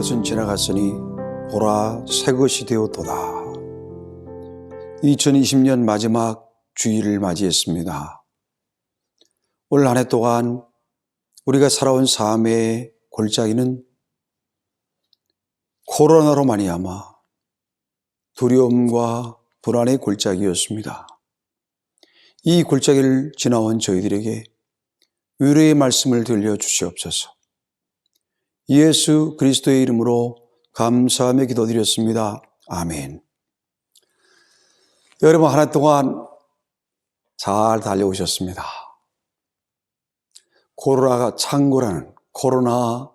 것은 지나갔으니 보라 새 것이 되었도다. 2020년 마지막 주일을 맞이했습니다. 올 한 해 동안 우리가 살아온 삶의 골짜기는 코로나로 말미암아 두려움과 불안의 골짜기였습니다. 이 골짜기를 지나온 저희들에게 위로의 말씀을 들려주시옵소서. 예수 그리스도의 이름으로 감사하며 기도드렸습니다. 아멘. 여러분, 한 해 동안 잘 달려오셨습니다. 코로나가 창고라는 코로나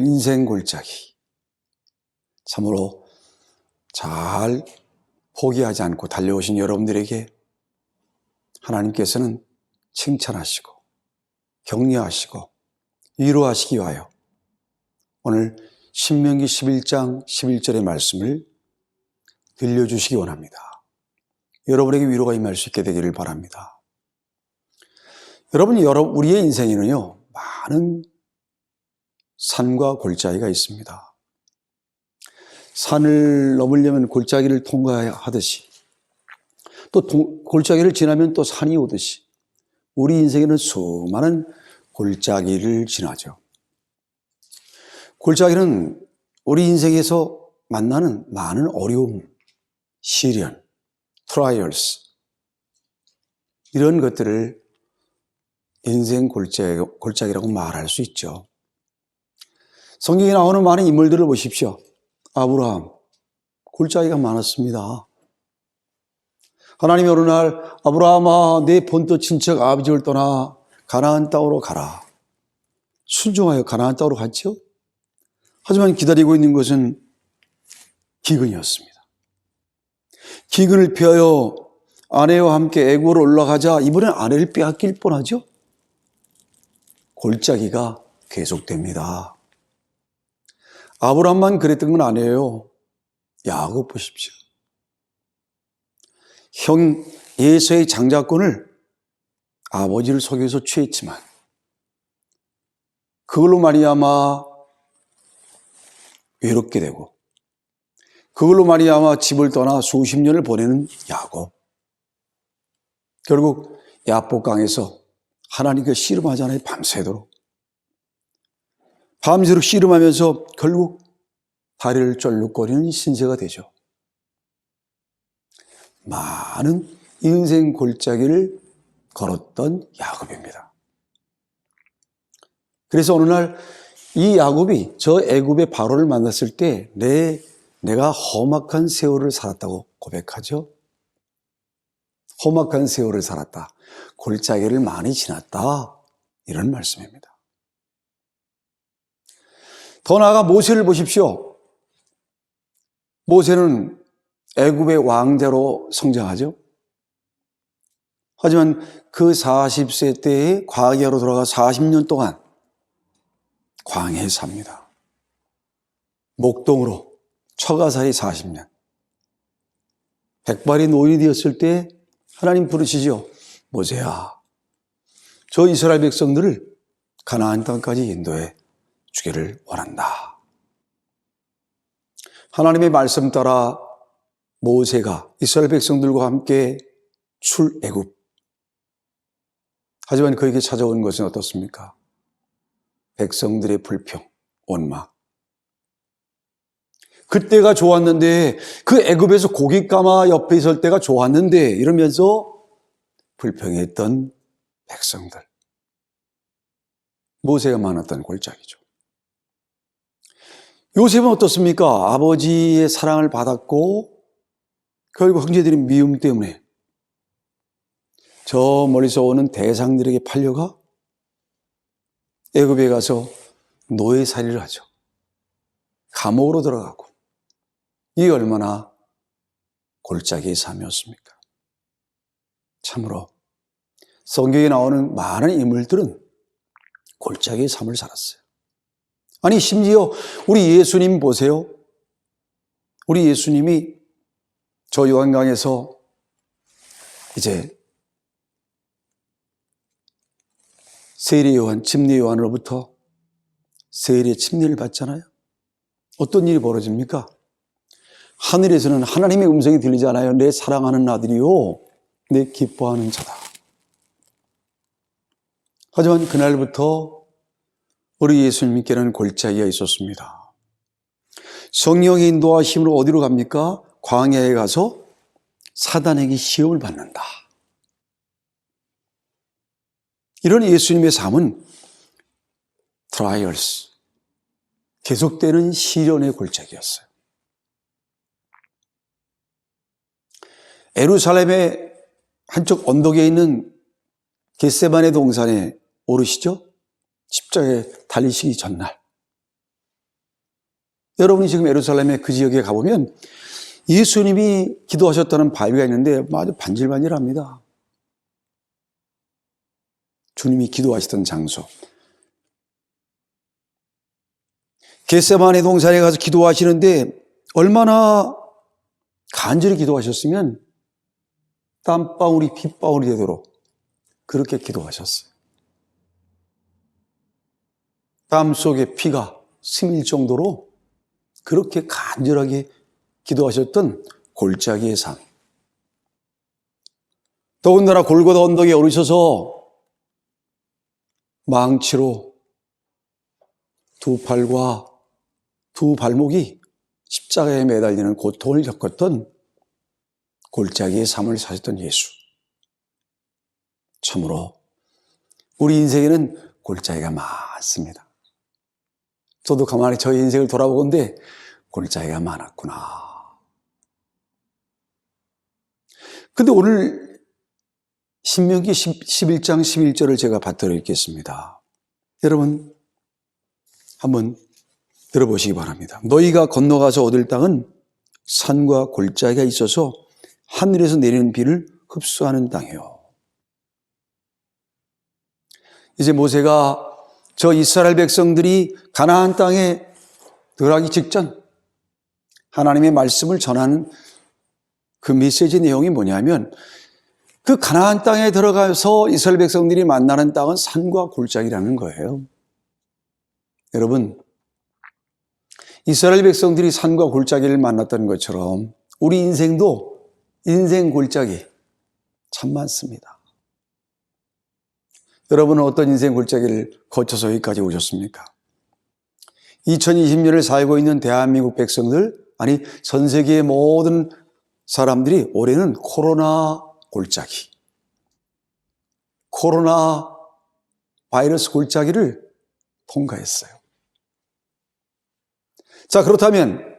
인생 골짜기, 참으로 잘 포기하지 않고 달려오신 여러분들에게 하나님께서는 칭찬하시고 격려하시고 위로하시기 위하여 오늘 신명기 11장 11절의 말씀을 들려주시기 원합니다. 여러분에게 위로가 임할 수 있게 되기를 바랍니다. 여러분, 우리의 인생에는요, 많은 산과 골짜기가 있습니다. 산을 넘으려면 골짜기를 통과하듯이, 또 골짜기를 지나면 또 산이 오듯이 우리 인생에는 수많은 골짜기를 지나죠. 골짜기는 우리 인생에서 만나는 많은 어려움, 시련, 트라이얼스, 이런 것들을 인생 골짜기라고 말할 수 있죠. 성경에 나오는 많은 인물들을 보십시오. 아브라함, 골짜기가 많았습니다. 하나님이 어느 날 아브라함아, 내 본토 친척 아비 집을 떠나 가나안 땅으로 가라. 순종하여 가나안 땅으로 갔죠. 하지만 기다리고 있는 것은 기근이었습니다. 기근을 피하여 아내와 함께 애굽으로 올라가자 이번엔 아내를 빼앗길 뻔하죠. 골짜기가 계속됩니다. 아브라함만 그랬던 건 아니에요. 야곱 보십시오. 형 에서의 장자권을 아버지를 속여서 취했지만 그걸로 말미암아 외롭게 되고 그걸로 말미암아 집을 떠나 수십 년을 보내는 야곱. 결국 야복강에서 하나님께 씨름하잖아요. 밤새도록. 밤새도록 씨름하면서 결국 다리를 쩔룩거리는 신세가 되죠. 많은 인생 골짜기를 걸었던 야곱입니다. 그래서 어느 날 이 야곱이 저 애굽의 바로를 만났을 때 내가 험악한 세월을 살았다고 고백하죠. 험악한 세월을 살았다. 골짜기를 많이 지났다. 이런 말씀입니다. 더 나아가 모세를 보십시오. 모세는 애굽의 왕자로 성장하죠. 하지만 그 40세 때에 광야로 돌아가 40년 동안 광야에 삽니다. 목동으로 처가살이 40년. 백발이 노인이 되었을 때 하나님 부르시죠. 모세야, 저 이스라엘 백성들을 가나안 땅까지 인도해 주기를 원한다. 하나님의 말씀 따라 모세가 이스라엘 백성들과 함께 출애굽. 하지만 그에게 찾아온 것은 어떻습니까? 백성들의 불평, 원망. 그때가 좋았는데, 그 애굽에서 고기 까마 옆에 있을 때가 좋았는데 이러면서 불평했던 백성들. 모세가 많았던 골짜기죠. 요셉은 어떻습니까? 아버지의 사랑을 받았고 결국 형제들의 미움 때문에 저 멀리서 오는 대상들에게 팔려가 애굽에 가서 노예살이를 하죠. 감옥으로 들어가고. 이게 얼마나 골짜기의 삶이었습니까? 참으로 성경에 나오는 많은 인물들은 골짜기의 삶을 살았어요. 아니, 심지어 우리 예수님 보세요. 우리 예수님이 저 요한강에서 이제 세례 요한, 침례 요한으로부터 세례 침례를 받잖아요. 어떤 일이 벌어집니까? 하늘에서는 하나님의 음성이 들리잖아요. 내 사랑하는 아들이요, 내 기뻐하는 자다. 하지만 그날부터 우리 예수님께는 골짜기가 있었습니다. 성령의 인도하심으로 어디로 갑니까? 광야에 가서 사단에게 시험을 받는다. 이런 예수님의 삶은 트라이얼스, 계속되는 시련의 골짜기였어요. 예루살렘의 한쪽 언덕에 있는 겟세마네 동산에 오르시죠? 십자가에 달리시기 전날. 여러분이 지금 예루살렘의 그 지역에 가보면 예수님이 기도하셨다는 바위가 있는데 아주 반질반질합니다. 주님이 기도하시던 장소. 겟세마네 동산에 가서 기도하시는데 얼마나 간절히 기도하셨으면 땀방울이 핏방울이 되도록 그렇게 기도하셨어요. 땀 속에 피가 스밀 정도로 그렇게 간절하게 기도하셨던 골짜기의 삶. 더군다나 골고다 언덕에 오르셔서 망치로 두 팔과 두 발목이 십자가에 매달리는 고통을 겪었던 골짜기의 삶을 사셨던 예수. 참으로 우리 인생에는 골짜기가 많습니다. 저도 가만히 저의 인생을 돌아보건대 골짜기가 많았구나. 근데 오늘 신명기 11장 11절을 제가 받들어 읽겠습니다. 여러분 한번 들어보시기 바랍니다. 너희가 건너가서 얻을 땅은 산과 골짜기가 있어서 하늘에서 내리는 비를 흡수하는 땅이요. 이제 모세가 저 이스라엘 백성들이 가나안 땅에 들어가기 직전 하나님의 말씀을 전하는 그 메시지 내용이 뭐냐면 그 가나안 땅에 들어가서 이스라엘 백성들이 만나는 땅은 산과 골짜기라는 거예요. 여러분, 이스라엘 백성들이 산과 골짜기를 만났던 것처럼 우리 인생도 인생 골짜기 참 많습니다. 여러분은 어떤 인생 골짜기를 거쳐서 여기까지 오셨습니까? 2020년을 살고 있는 대한민국 백성들, 아니 전 세계의 모든 사람들이 올해는 코로나 골짜기, 코로나 바이러스 골짜기를 통과했어요. 자, 그렇다면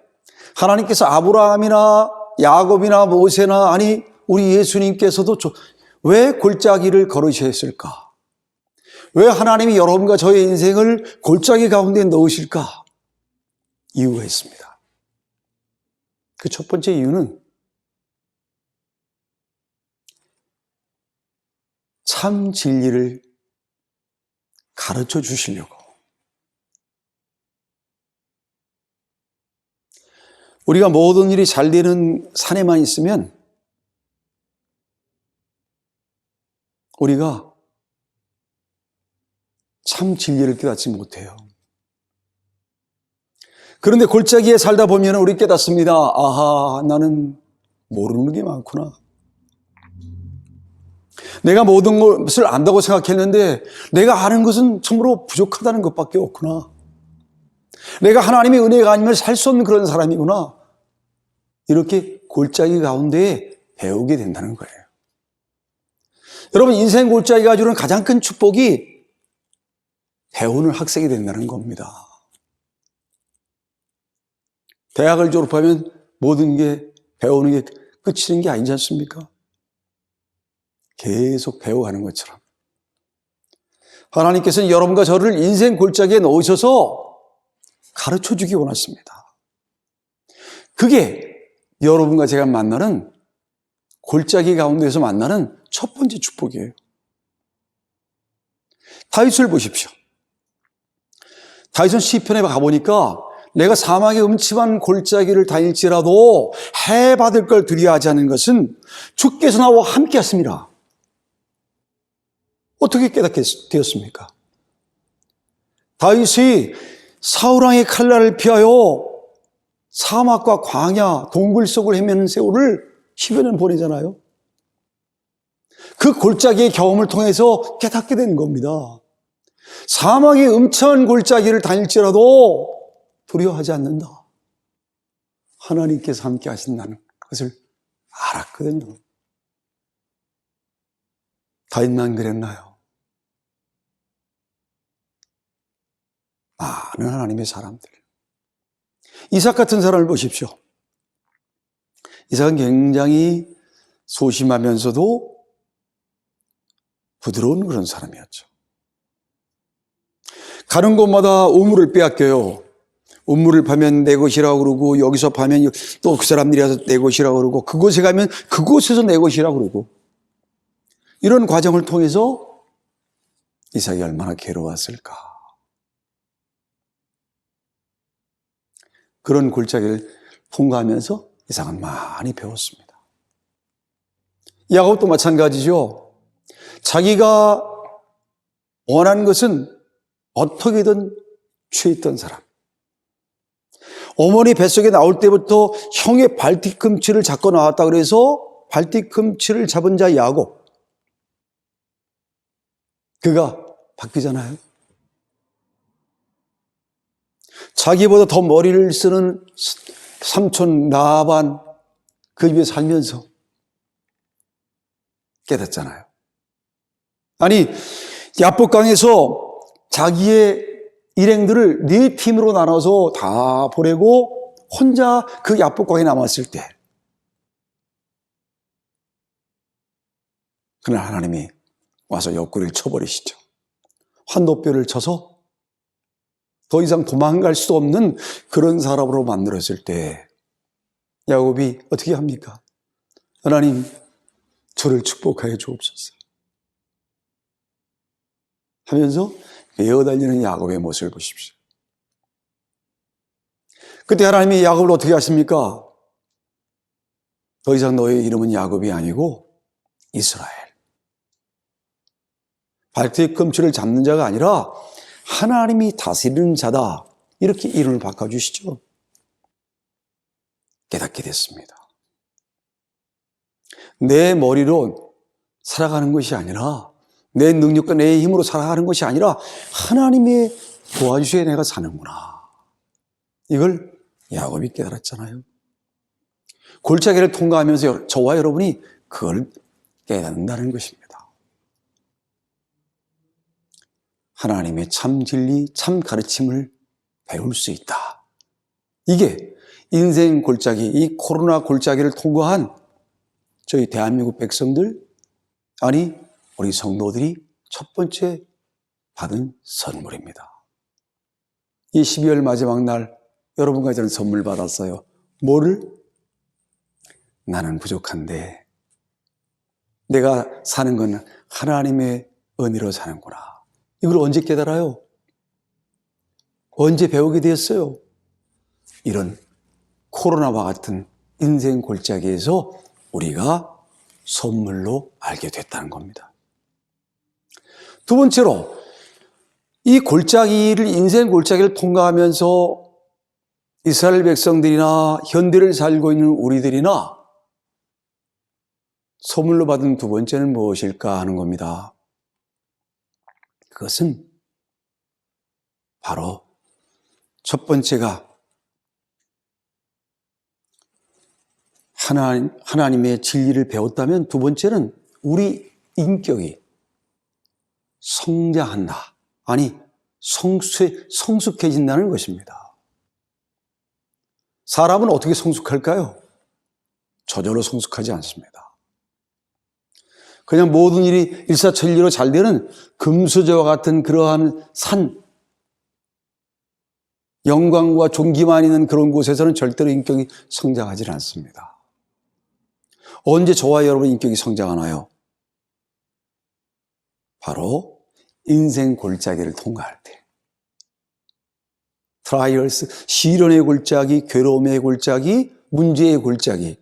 하나님께서 아브라함이나 야곱이나 모세나 아니 우리 예수님께서도 왜 골짜기를 걸으셨을까? 왜 하나님이 여러분과 저의 인생을 골짜기 가운데 넣으실까? 이유가 있습니다. 그 첫 번째 이유는 참 진리를 가르쳐 주시려고. 우리가 모든 일이 잘 되는 산에만 있으면 우리가 참 진리를 깨닫지 못해요. 그런데 골짜기에 살다 보면 우리 깨닫습니다. 아하, 나는 모르는 게 많구나. 내가 모든 것을 안다고 생각했는데 내가 아는 것은 참으로 부족하다는 것밖에 없구나. 내가 하나님의 은혜가 아니면 살 수 없는 그런 사람이구나. 이렇게 골짜기 가운데 배우게 된다는 거예요. 여러분, 인생 골짜기가 주는 가장 큰 축복이 배우는 학생이 된다는 겁니다. 대학을 졸업하면 모든 게 배우는 게 끝이는 게 아니지 않습니까? 계속 배워가는 것처럼 하나님께서는 여러분과 저를 인생 골짜기에 넣으셔서 가르쳐주기 원하십니다. 그게 여러분과 제가 만나는 골짜기 가운데서 만나는 첫 번째 축복이에요. 다윗을 보십시오. 다윗은 시편에 가보니까 내가 사막의 음침한 골짜기를 다닐지라도 해 받을 걸 두려워하지 않는 것은 주께서 나와 함께 하십니다. 어떻게 깨닫게 되었습니까? 다윗이 사울왕의 칼날을 피하여 사막과 광야, 동굴 속을 헤매는 세월을 10여 년 보내잖아요. 그 골짜기의 경험을 통해서 깨닫게 되는 겁니다. 사막의 음천한 골짜기를 다닐지라도 두려워하지 않는다. 하나님께서 함께 하신다는 것을 알았거든요. 다윗만 그랬나요? 많은 하나님의 사람들. 이삭 같은 사람을 보십시오. 이삭은 굉장히 소심하면서도 부드러운 그런 사람이었죠. 가는 곳마다 우물을 빼앗겨요. 우물을 파면 내 것이라고 그러고, 여기서 파면 또 그 사람들이 와서 내 것이라고 그러고, 그곳에 가면 그곳에서 내 것이라고 그러고, 이런 과정을 통해서 이삭이 얼마나 괴로웠을까. 그런 골짜기를 통과하면서 이삭은 많이 배웠습니다. 야곱도 마찬가지죠. 자기가 원하는 것은 어떻게든 취했던 사람. 어머니 뱃속에 나올 때부터 형의 발뒤꿈치를 잡고 나왔다 그래서 발뒤꿈치를 잡은 자 야곱. 그가 바뀌잖아요. 자기보다 더 머리를 쓰는 삼촌 라반 그 집에 살면서 깨닫잖아요. 아니, 야복강에서 자기의 일행들을 4팀으로 나눠서 다 보내고 혼자 그 야복강에 남았을 때, 그날 하나님이 와서 옆구리를 쳐버리시죠. 환도뼈를 쳐서 더 이상 도망갈 수 없는 그런 사람으로 만들었을 때 야곱이 어떻게 합니까? 하나님, 저를 축복하여 주옵소서 하면서 메어달리는 야곱의 모습을 보십시오. 그때 하나님이 야곱을 어떻게 하십니까? 더 이상 너의 이름은 야곱이 아니고 이스라엘. 발뒤꿈치를 잡는 자가 아니라 하나님이 다스리는 자다. 이렇게 이름을 바꿔주시죠. 깨닫게 됐습니다. 내 머리로 살아가는 것이 아니라, 내 능력과 내 힘으로 살아가는 것이 아니라 하나님의 도와주셔야 내가 사는구나. 이걸 야곱이 깨달았잖아요. 골짜기를 통과하면서 저와 여러분이 그걸 깨닫는다는 것입니다. 하나님의 참 진리, 참 가르침을 배울 수 있다. 이게 인생 골짜기, 이 코로나 골짜기를 통과한 저희 대한민국 백성들, 아니 우리 성도들이 첫 번째 받은 선물입니다. 이 12월 마지막 날 여러분과 저는 선물 받았어요. 뭐를? 나는 부족한데 내가 사는 건 하나님의 은혜로 사는구나. 이걸 언제 깨달아요? 언제 배우게 되었어요? 이런 코로나와 같은 인생 골짜기에서 우리가 선물로 알게 됐다는 겁니다. 두 번째로, 이 골짜기를, 인생 골짜기를 통과하면서 이스라엘 백성들이나 현대를 살고 있는 우리들이나 선물로 받은 두 번째는 무엇일까 하는 겁니다. 그것은 바로 첫 번째가 하나님의 진리를 배웠다면, 두 번째는 우리 인격이 성장한다. 아니, 성숙해진다는 것입니다. 사람은 어떻게 성숙할까요? 저절로 성숙하지 않습니다. 그냥 모든 일이 일사천리로 잘 되는 금수저와 같은 그러한 산, 영광과 존귀만 있는 그런 곳에서는 절대로 인격이 성장하지 않습니다. 언제 저와 여러분 인격이 성장하나요? 바로 인생 골짜기를 통과할 때. 트라이얼스, 시련의 골짜기, 괴로움의 골짜기, 문제의 골짜기,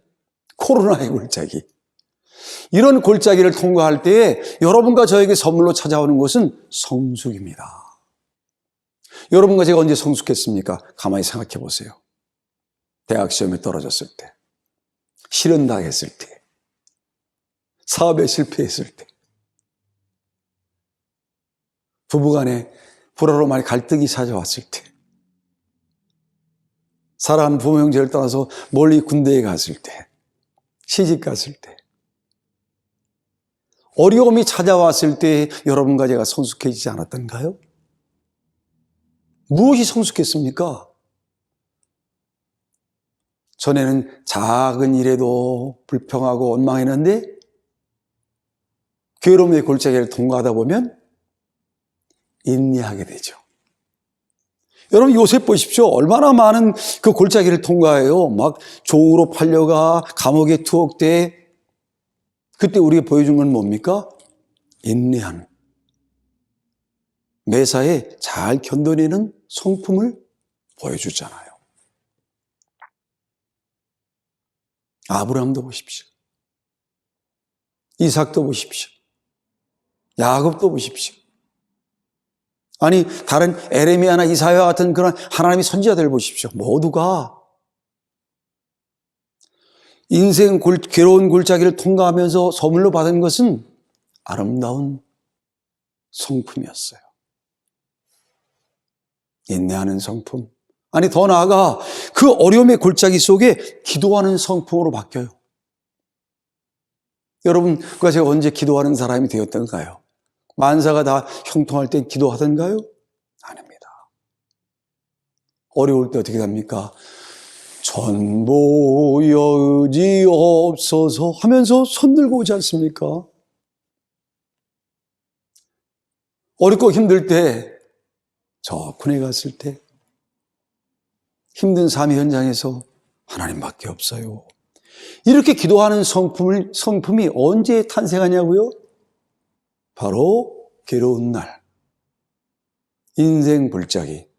코로나의 골짜기. 이런 골짜기를 통과할 때에 여러분과 저에게 선물로 찾아오는 것은 성숙입니다. 여러분과 제가 언제 성숙했습니까? 가만히 생각해 보세요. 대학 시험에 떨어졌을 때, 실현당했을 때, 사업에 실패했을 때, 부부간에 불화로 많이 갈등이 찾아왔을 때, 사랑하는 부모 형제를 떠나서 멀리 군대에 갔을 때, 시집 갔을 때, 어려움이 찾아왔을 때 여러분과 제가 성숙해지지 않았던가요? 무엇이 성숙했습니까? 전에는 작은 일에도 불평하고 원망했는데 괴로움의 골짜기를 통과하다 보면 인내하게 되죠. 여러분 요셉 보십시오. 얼마나 많은 그 골짜기를 통과해요. 막 종으로 팔려가 감옥에 투옥돼. 그때 우리가 보여준 건 뭡니까? 인내하는, 매사에 잘 견뎌내는 성품을 보여주잖아요. 아브라함도 보십시오. 이삭도 보십시오. 야곱도 보십시오. 아니 다른 에레미야나 이사야 같은 그런 하나님의 선지자들 보십시오. 모두가 인생 괴로운 골짜기를 통과하면서 선물로 받은 것은 아름다운 성품이었어요. 인내하는 성품. 아니 더 나아가 그 어려움의 골짜기 속에 기도하는 성품으로 바뀌어요. 여러분과 제가 언제 기도하는 사람이 되었던가요? 만사가 다 형통할 때 기도하던가요? 아닙니다. 어려울 때 어떻게 합니까? 전보여지옵소서 하면서 손 들고 오지 않습니까? 어렵고 힘들 때, 저 군에 갔을 때 힘든 삶의 현장에서 하나님밖에 없어요. 이렇게 기도하는 성품이 언제 탄생하냐고요? 바로 괴로운 날, 인생 골짜기,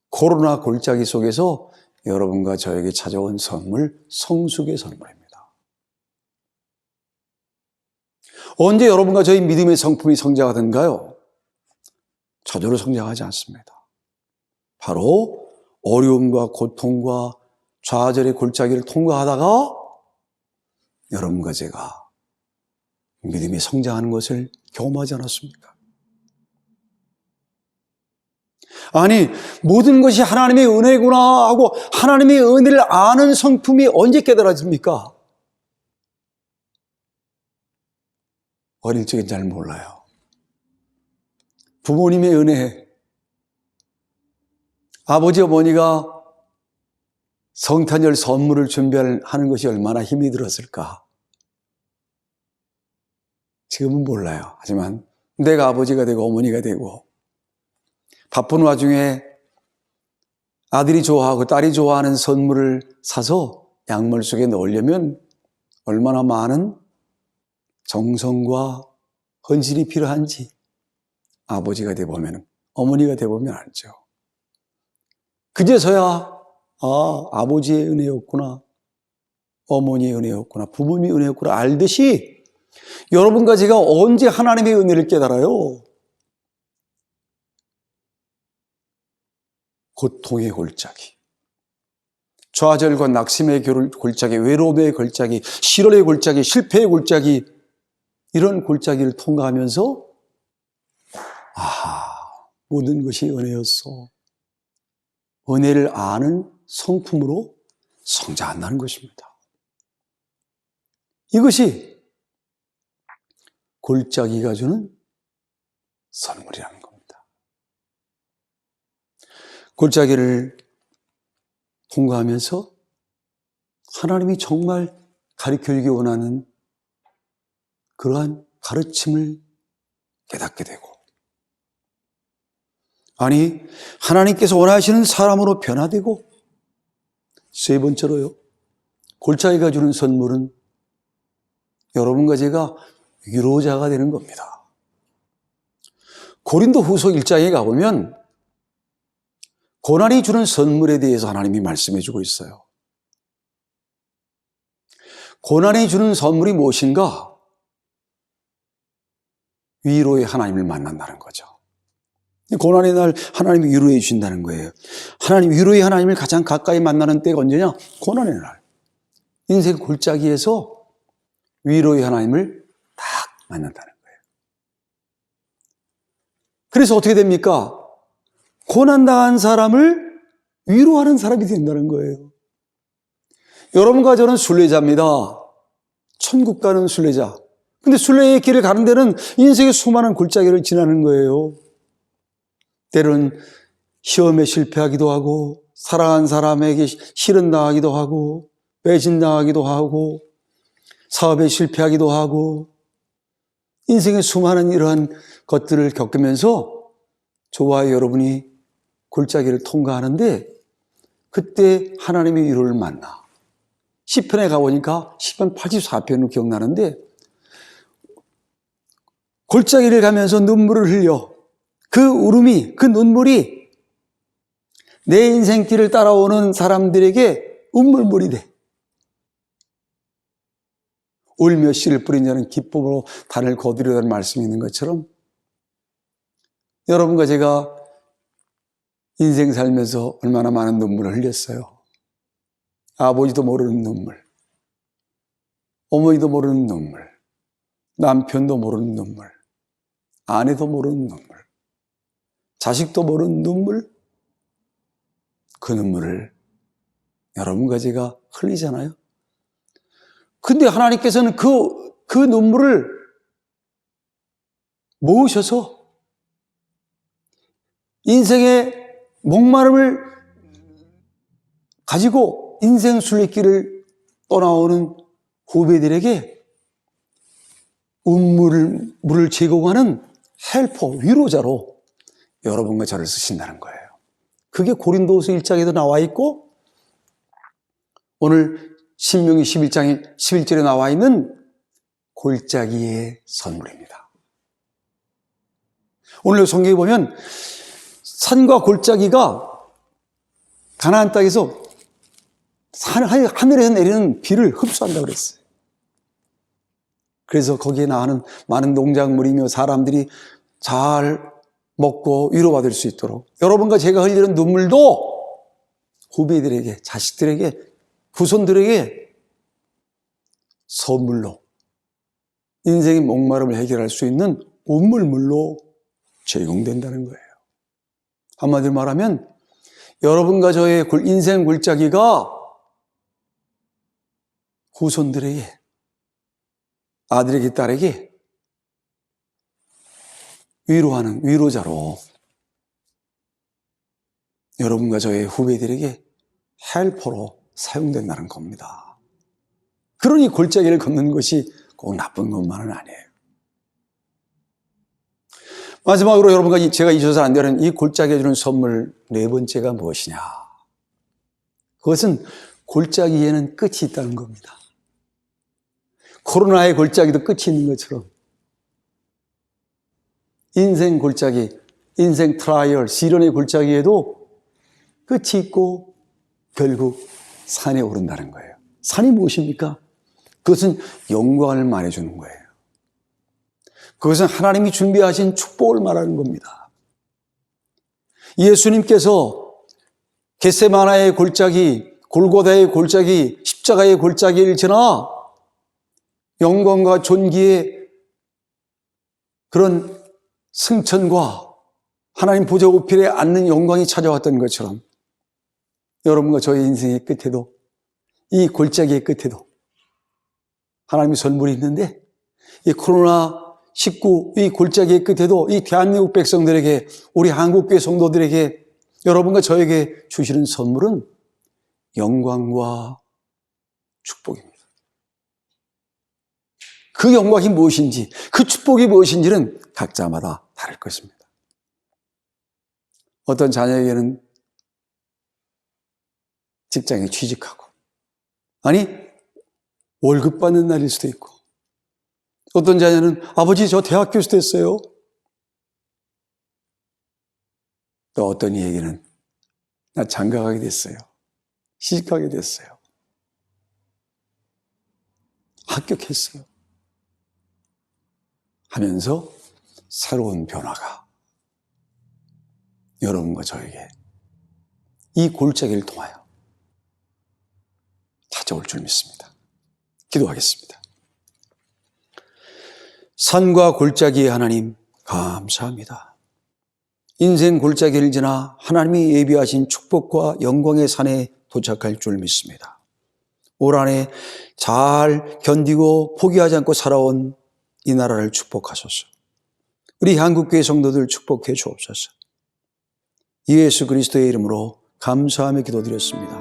코로나 골짜기 속에서 여러분과 저에게 찾아온 선물, 성숙의 선물입니다. 언제 여러분과 저희 믿음의 성품이 성장하던가요? 저절로 성장하지 않습니다. 바로 어려움과 고통과 좌절의 골짜기를 통과하다가 여러분과 제가 믿음이 성장하는 것을 경험하지 않았습니까? 아니 모든 것이 하나님의 은혜구나 하고 하나님의 은혜를 아는 성품이 언제 깨달아집니까? 어릴 적엔 잘 몰라요. 부모님의 은혜, 아버지 어머니가 성탄절 선물을 준비하는 것이 얼마나 힘이 들었을까? 지금은 몰라요. 하지만 내가 아버지가 되고 어머니가 되고 바쁜 와중에 아들이 좋아하고 딸이 좋아하는 선물을 사서 양말 속에 넣으려면 얼마나 많은 정성과 헌신이 필요한지 아버지가 되보면, 어머니가 되보면 알죠. 그제서야 아버지의 은혜였구나, 어머니의 은혜였구나, 부모님의 은혜였구나 알듯이 여러분과 제가 언제 하나님의 은혜를 깨달아요? 고통의 골짜기, 좌절과 낙심의 골짜기, 외로움의 골짜기, 실언의 골짜기, 실패의 골짜기, 이런 골짜기를 통과하면서 모든 것이 은혜였어, 은혜를 아는 성품으로 성장한다는 것입니다. 이것이 골짜기가 주는 선물이라는 겁니다. 골짜기를 통과하면서 하나님이 정말 가르쳐주기 원하는 그러한 가르침을 깨닫게 되고, 아니 하나님께서 원하시는 사람으로 변화되고, 세 번째로요, 골짜기가 주는 선물은 여러분과 제가 위로자가 되는 겁니다. 고린도후서 1장에 가보면 고난이 주는 선물에 대해서 하나님이 말씀해 주고 있어요. 고난이 주는 선물이 무엇인가? 위로의 하나님을 만난다는 거죠. 고난의 날 하나님이 위로해 주신다는 거예요. 하나님, 위로의 하나님을 가장 가까이 만나는 때가 언제냐? 고난의 날. 인생 골짜기에서 위로의 하나님을 딱 만난다는 거예요. 그래서 어떻게 됩니까? 고난당한 사람을 위로하는 사람이 된다는 거예요. 여러분과 저는 순례자입니다. 천국 가는 순례자. 근데 순례의 길을 가는 데는 인생의 수많은 골짜기를 지나는 거예요. 때로는 시험에 실패하기도 하고, 사랑한 사람에게 실현당하기도 하고, 배신당하기도 하고, 사업에 실패하기도 하고, 인생의 수많은 이러한 것들을 겪으면서 저와 여러분이 골짜기를 통과하는데, 그때 하나님의 위로를 만나. 시편에 가보니까 시편 84편으로 기억나는데, 골짜기를 가면서 눈물을 흘려 그 울음이, 그 눈물이 내 인생길을 따라오는 사람들에게 운물물이 돼. 울며 씨를 뿌린 자는 기쁨으로 단을 거두려다는 말씀이 있는 것처럼 여러분과 제가 인생 살면서 얼마나 많은 눈물을 흘렸어요. 아버지도 모르는 눈물, 어머니도 모르는 눈물, 남편도 모르는 눈물, 아내도 모르는 눈물, 자식도 모르는 눈물, 그 눈물을 여러분과 제가 흘리잖아요. 근데 하나님께서는 그 눈물을 모으셔서 인생의 목마름을 가지고 인생 순례길을 떠나오는 후배들에게 물을 제공하는 헬퍼, 위로자로 여러분과 저를 쓰신다는 거예요. 그게 고린도후서 1장에도 나와 있고 오늘 신명기 11장에 11절에 나와 있는 골짜기의 선물입니다. 오늘 성경에 보면 산과 골짜기가 가나안 땅에서 하늘에서 내리는 비를 흡수한다고 그랬어요. 그래서 거기에 나오는 많은 농작물이며 사람들이 잘 먹고 위로받을 수 있도록 여러분과 제가 흘리는 눈물도 후배들에게, 자식들에게, 후손들에게 선물로 인생의 목마름을 해결할 수 있는 운물물로 제공된다는 거예요. 한마디로 말하면 여러분과 저의 인생 골짜기가 후손들에게, 아들에게, 딸에게 위로하는 위로자로 여러분과 저의 후배들에게 헬퍼로 사용된다는 겁니다. 그러니 골짜기를 걷는 것이 꼭 나쁜 것만은 아니에요. 마지막으로 여러분과 제가 잊어서는 안 되는 이 골짜기에 주는 선물 네 번째가 무엇이냐? 그것은 골짜기에는 끝이 있다는 겁니다. 코로나의 골짜기도 끝이 있는 것처럼 인생 골짜기, 인생 트라이얼, 시련의 골짜기에도 끝이 있고 결국 산에 오른다는 거예요. 산이 무엇입니까? 그것은 영광을 말해주는 거예요. 그것은 하나님이 준비하신 축복을 말하는 겁니다. 예수님께서 겟세마나의 골짜기, 골고다의 골짜기, 십자가의 골짜기를 지나 영광과 존귀의 그런 승천과 하나님 보좌 우편에 앉는 영광이 찾아왔던 것처럼 여러분과 저의 인생의 끝에도 이 골짜기의 끝에도 하나님의 선물이 있는데 이 코로나19 이 골짜기의 끝에도 이 대한민국 백성들에게 우리 한국교회 성도들에게 여러분과 저에게 주시는 선물은 영광과 축복입니다. 그 영광이 무엇인지 그 축복이 무엇인지는 각자마다 다를 것입니다. 어떤 자녀에게는 직장에 취직하고 아니 월급 받는 날일 수도 있고 어떤 자녀는 아버지 저 대학 교수 됐어요. 또 어떤 이에게는 나 장가가게 됐어요. 시집가게 됐어요. 합격했어요. 하면서 새로운 변화가 여러분과 저에게 이 골짜기를 통하여 찾아올 줄 믿습니다. 기도하겠습니다. 산과 골짜기의 하나님, 감사합니다. 인생 골짜기를 지나 하나님이 예비하신 축복과 영광의 산에 도착할 줄 믿습니다. 올 한 해 잘 견디고 포기하지 않고 살아온 이 나라를 축복하소서. 우리 한국교회 성도들 축복해 주옵소서. 예수 그리스도의 이름으로 감사하며 기도드렸습니다.